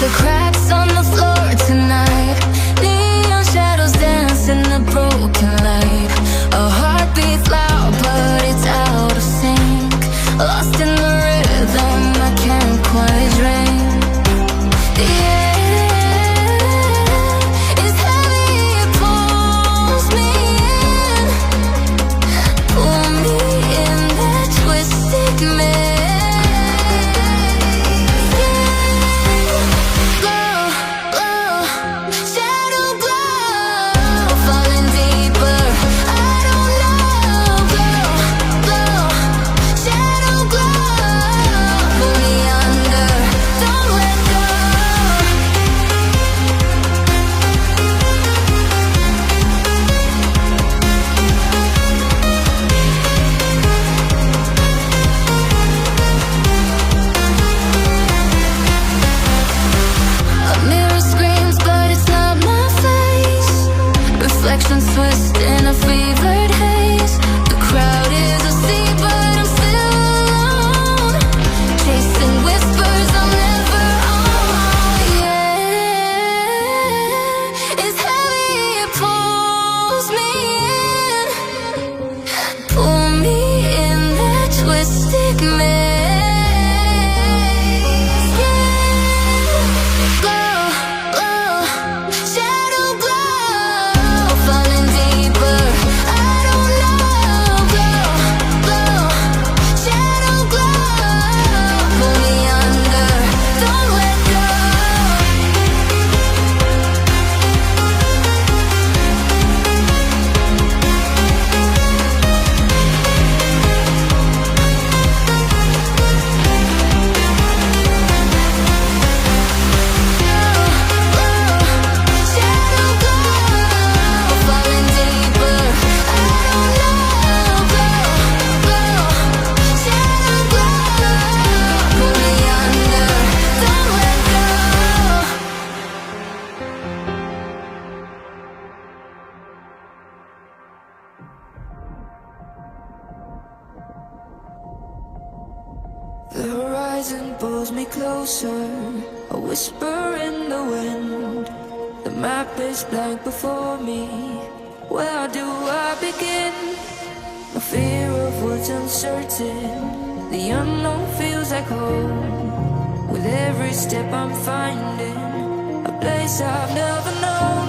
the cracks on the floor tonight. Neon shadows dance in the broken light. Our heart beats loud, but it's out of sync. Lost in the rhythm, I can't quite drink. Twist in a fevered haze. The crowd is asleep, but I'm still alone, chasing whispers I'm never on. Yeah, it's heavy, it pulls me in. Pull me in that twisted maze. Yeah, glow, glow, shadow glow, falling deeper. I don't know, glow, glow, shadow glow, pull me under, don't let go. Shadow glow, falling deeper. I don't know, glow, glow, shadow glow, pull me under, don't let go. The horizon pulls me closer, a whisper in the wind. The map is blank before me. Where do I begin? No fear of what's uncertain. The unknown feels like home. With every step I'm finding a place I've never known.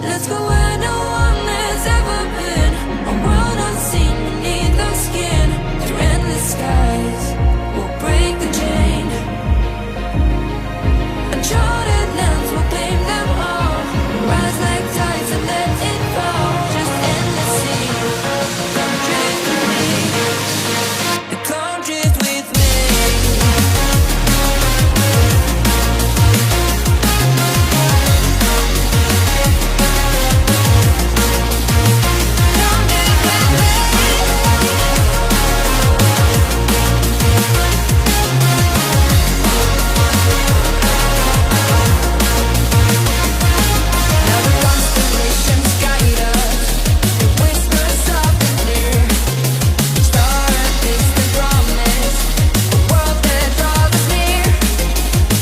Let's go where no one has ever been. A world unseen beneath the skin. Through endless skies, we'll break the chain. Uncharted lands will claim them all. Rise like tides and let it fall. Just endless sea. Come drift with me. Come drift with me. Come drift with me. Now the constellations guide us. They whisper soft and clear. Star and distant promise, a world that draws us near.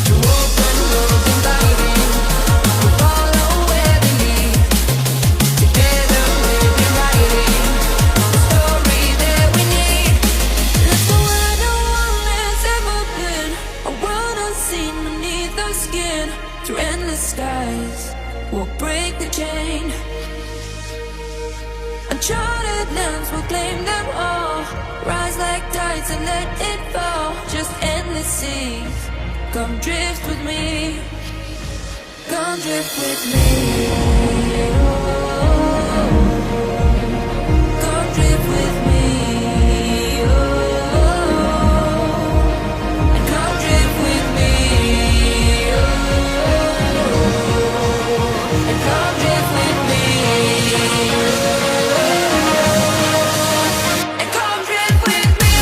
To open roads inviting, we follow where they lead. Together we'll be writing the story that we need. Let's go where no one has ever been. A world unseen beneath our skin. Through endless skies, we'll break the chain. Uncharted lands will claim them all. Rise like tides and let it fall. Just endless seas. Come drift with me. Come drift with me. Oh, come drift with me. Oh, and come drift with me. Oh, and come drift with me. And come drift with me.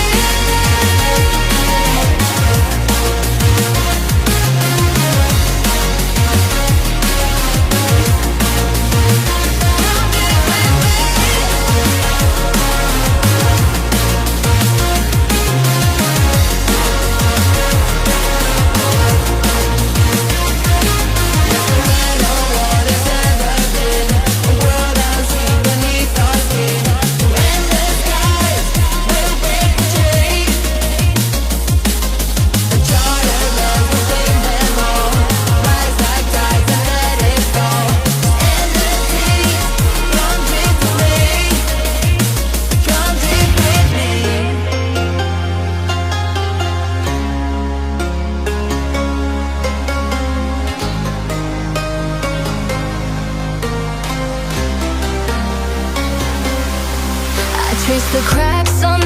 the cracks on